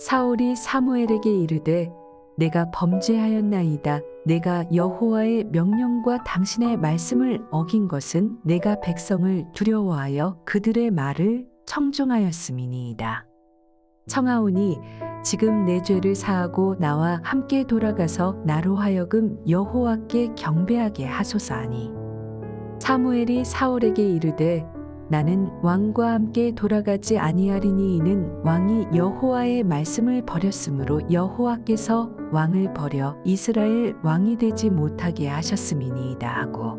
사울이 사무엘에게 이르되 내가 범죄하였나이다. 내가 여호와의 명령과 당신의 말씀을 어긴 것은 내가 백성을 두려워하여 그들의 말을 청종하였음이니이다. 청하오니 지금 내 죄를 사하고 나와 함께 돌아가서 나로 하여금 여호와께 경배하게 하소서 하니 사무엘이 사울에게 이르되 나는 왕과 함께 돌아가지 아니하리니 이는 왕이 여호와의 말씀을 버렸으므로 여호와께서 왕을 버려 이스라엘 왕이 되지 못하게 하셨음이니이다 하고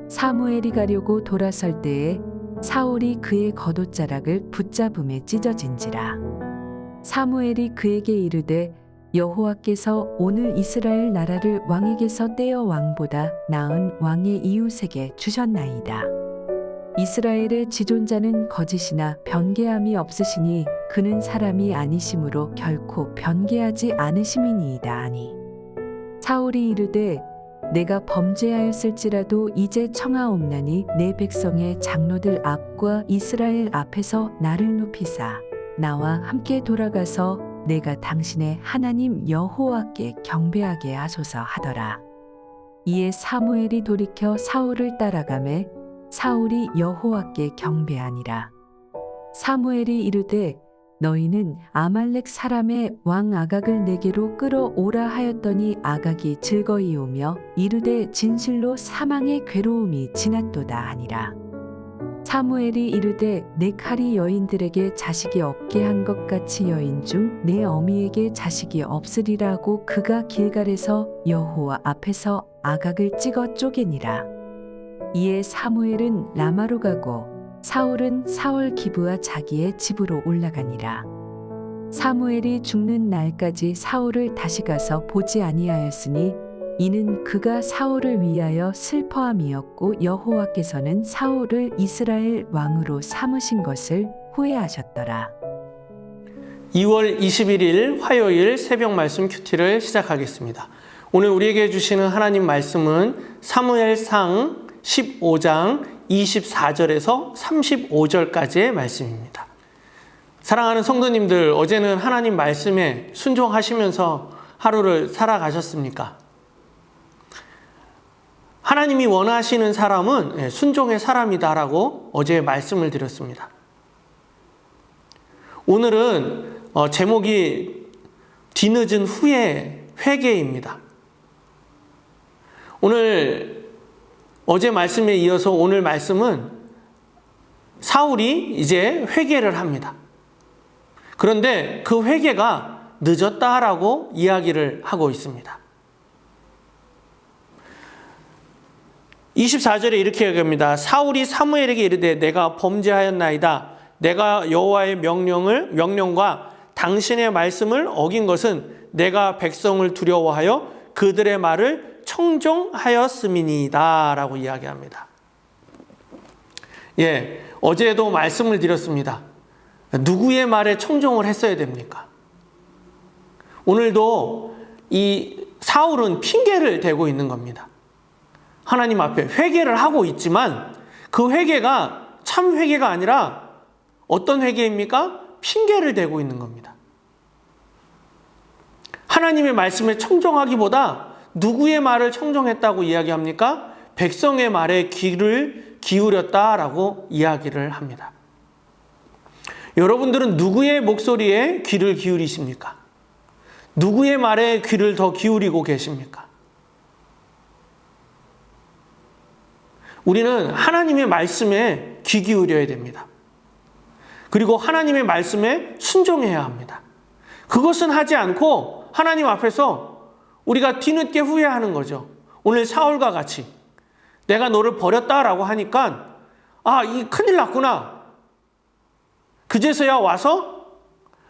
사무엘이 가려고 돌아설 때에 사울이 그의 겉옷자락을 붙잡음에 찢어진지라. 사무엘이 그에게 이르되 여호와께서 오늘 이스라엘 나라를 왕에게서 떼어 왕보다 나은 왕의 이웃에게 주셨나이다. 이스라엘의 지존자는 거짓이나 변개함이 없으시니 그는 사람이 아니심으로 결코 변개하지 않으심이니이다 하니 사울이 이르되 내가 범죄하였을지라도 이제 청하옵나니 내 백성의 장로들 앞과 이스라엘 앞에서 나를 높이사 나와 함께 돌아가서 내가 당신의 하나님 여호와께 경배하게 하소서 하더라. 이에 사무엘이 돌이켜 사울을 따라가매 사울이 여호와께 경배하니라. 사무엘이 이르되 너희는 아말렉 사람의 왕 아각을 내게로 끌어오라 하였더니 아각이 즐거이 오며 이르되 진실로 사망의 괴로움이 지났도다 하니라. 사무엘이 이르되 내 칼이 여인들에게 자식이 없게 한 것 같이 여인 중 내 어미에게 자식이 없으리라고 그가 길갈에서 여호와 앞에서 아각을 찍어 쪼개니라. 이에 사무엘은 라마로 가고 사울은 사울 기브와 자기의 집으로 올라가니라. 사무엘이 죽는 날까지 사울을 다시 가서 보지 아니하였으니 이는 그가 사울을 위하여 슬퍼함이었고 여호와께서는 사울을 이스라엘 왕으로 삼으신 것을 후회하셨더라. 2월 21일 화요일 새벽 말씀 큐티를 시작하겠습니다. 오늘 우리에게 주시는 하나님 말씀은 사무엘상 15장 24절에서 35절까지의 말씀입니다. 사랑하는 성도님들, 어제는 하나님 말씀에 순종하시면서 하루를 살아가셨습니까? 하나님이 원하시는 사람은 순종의 사람이다라고 어제 말씀을 드렸습니다. 오늘은 제목이 뒤늦은 후에 회개입니다. 오늘 어제 말씀에 이어서 오늘 말씀은 사울이 이제 회개를 합니다. 그런데 그 회개가 늦었다라고 이야기를 하고 있습니다. 24절에 이렇게 얘기합니다. 사울이 사무엘에게 이르되 내가 범죄하였나이다. 내가 여호와의 명령과 당신의 말씀을 어긴 것은 내가 백성을 두려워하여 그들의 말을 청종하였음이니이다 라고 이야기합니다. 어제도 말씀을 드렸습니다. 누구의 말에 청종을 했어야 됩니까? 오늘도 이 사울은 핑계를 대고 있는 겁니다. 하나님 앞에 회개를 하고 있지만 그 회개가 참 회개가 아니라 어떤 회개입니까? 핑계를 대고 있는 겁니다. 하나님의 말씀에 청종하기보다 누구의 말을 청종했다고 이야기합니까? 백성의 말에 귀를 기울였다라고 이야기를 합니다. 여러분들은 누구의 목소리에 귀를 기울이십니까? 누구의 말에 귀를 더 기울이고 계십니까? 우리는 하나님의 말씀에 귀 기울여야 됩니다. 그리고 하나님의 말씀에 순종해야 합니다. 그것은 하지 않고 하나님 앞에서 우리가 뒤늦게 후회하는 거죠. 오늘 사울과 같이 내가 너를 버렸다라고 하니까 이 큰일 났구나. 그제서야 와서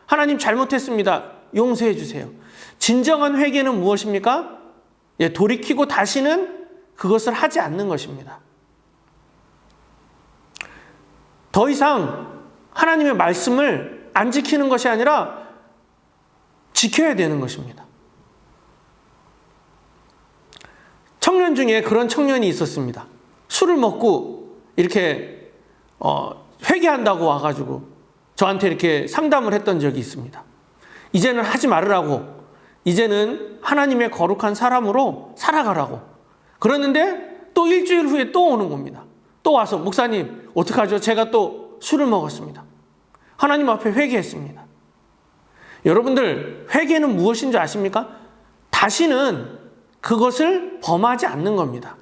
하나님 잘못했습니다. 용서해 주세요. 진정한 회개는 무엇입니까? 돌이키고 다시는 그것을 하지 않는 것입니다. 더 이상 하나님의 말씀을 안 지키는 것이 아니라 지켜야 되는 것입니다. 청년 중에 그런 청년이 있었습니다. 술을 먹고 이렇게 회개한다고 와가지고 저한테 이렇게 상담을 했던 적이 있습니다. 이제는 하지 말으라고. 이제는 하나님의 거룩한 사람으로 살아가라고. 그러는데 또 일주일 후에 또 오는 겁니다. 또 와서 목사님 어떡하죠? 제가 또 술을 먹었습니다. 하나님 앞에 회개했습니다. 여러분들 회개는 무엇인 줄 아십니까? 다시는 그것을 범하지 않는 겁니다.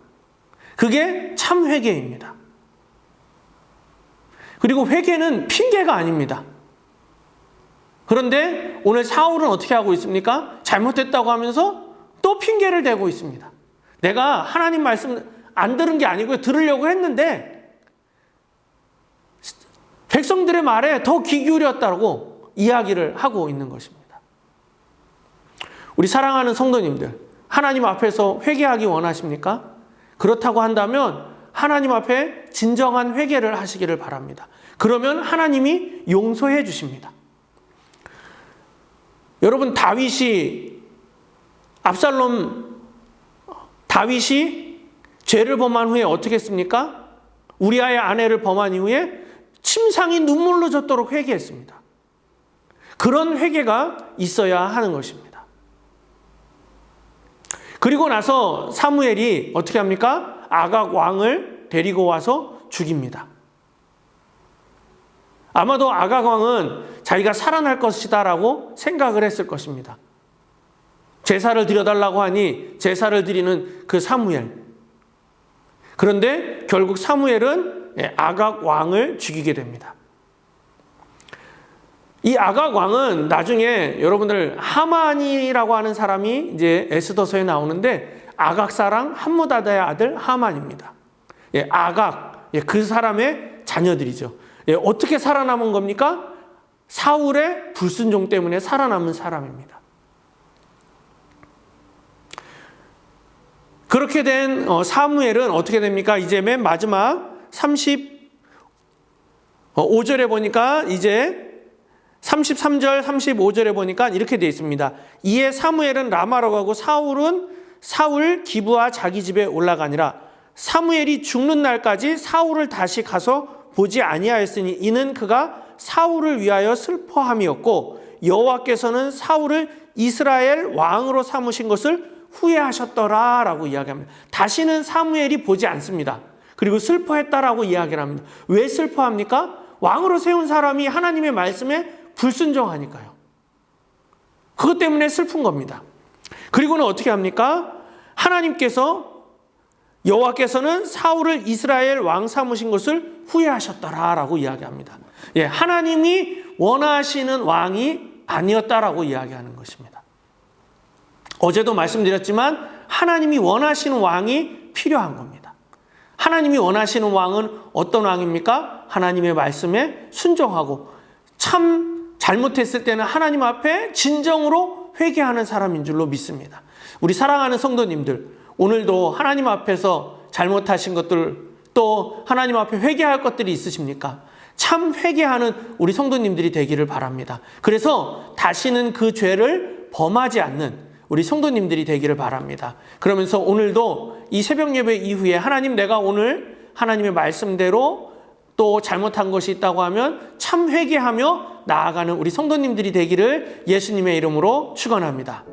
그게 참 회개입니다. 그리고 회개는 핑계가 아닙니다. 그런데 오늘 사울은 어떻게 하고 있습니까? 잘못했다고 하면서 또 핑계를 대고 있습니다. 내가 하나님 말씀 안 들은 게 아니고요. 들으려고 했는데 백성들의 말에 더 귀 기울였다고 이야기를 하고 있는 것입니다. 우리 사랑하는 성도님들, 하나님 앞에서 회개하기 원하십니까? 그렇다고 한다면 하나님 앞에 진정한 회개를 하시기를 바랍니다. 그러면 하나님이 용서해 주십니다. 여러분, 다윗이 죄를 범한 후에 어떻게 했습니까? 우리아의 아내를 범한 이후에 침상이 눈물로 젖도록 회개했습니다. 그런 회개가 있어야 하는 것입니다. 그리고 나서 사무엘이 어떻게 합니까? 아각 왕을 데리고 와서 죽입니다. 아마도 아각 왕은 자기가 살아날 것이다라고 생각을 했을 것입니다. 제사를 드려달라고 하니 제사를 드리는 그 사무엘. 그런데 결국 사무엘은 아각 왕을 죽이게 됩니다. 이 아각 왕은 나중에 여러분들 하만이라고 하는 사람이 이제 에스더서에 나오는데 아각 사람 함무다다의 아들 하만입니다. 아각, 그 사람의 자녀들이죠. 어떻게 살아남은 겁니까? 사울의 불순종 때문에 살아남은 사람입니다. 그렇게 된 사무엘은 어떻게 됩니까? 이제 맨 마지막 35절에 보니까 이제 33절, 35절에 보니까 이렇게 되어 있습니다. 이에 사무엘은 라마로 가고 사울 기브와 자기 집에 올라가니라. 사무엘이 죽는 날까지 사울을 다시 가서 보지 아니하였으니 이는 그가 사울을 위하여 슬퍼함이었고 여호와께서는 사울을 이스라엘 왕으로 삼으신 것을 후회하셨더라라고 이야기합니다. 다시는 사무엘이 보지 않습니다. 그리고 슬퍼했다라고 이야기를 합니다. 왜 슬퍼합니까? 왕으로 세운 사람이 하나님의 말씀에 불순종하니까요. 그것 때문에 슬픈 겁니다. 그리고는 어떻게 합니까? 여호와께서는 사울을 이스라엘 왕 삼으신 것을 후회하셨더라라고 이야기합니다. 하나님이 원하시는 왕이 아니었다라고 이야기하는 것입니다. 어제도 말씀드렸지만 하나님이 원하시는 왕이 필요한 겁니다. 하나님이 원하시는 왕은 어떤 왕입니까? 하나님의 말씀에 순종하고 참 잘못했을 때는 하나님 앞에 진정으로 회개하는 사람인 줄로 믿습니다. 우리 사랑하는 성도님들, 오늘도 하나님 앞에서 잘못하신 것들, 또 하나님 앞에 회개할 것들이 있으십니까? 참 회개하는 우리 성도님들이 되기를 바랍니다. 그래서 다시는 그 죄를 범하지 않는 우리 성도님들이 되기를 바랍니다. 그러면서 오늘도 이 새벽 예배 이후에 하나님, 내가 오늘 하나님의 말씀대로 또 잘못한 것이 있다고 하면 참 회개하며 나아가는 우리 성도님들이 되기를 예수님의 이름으로 축원합니다.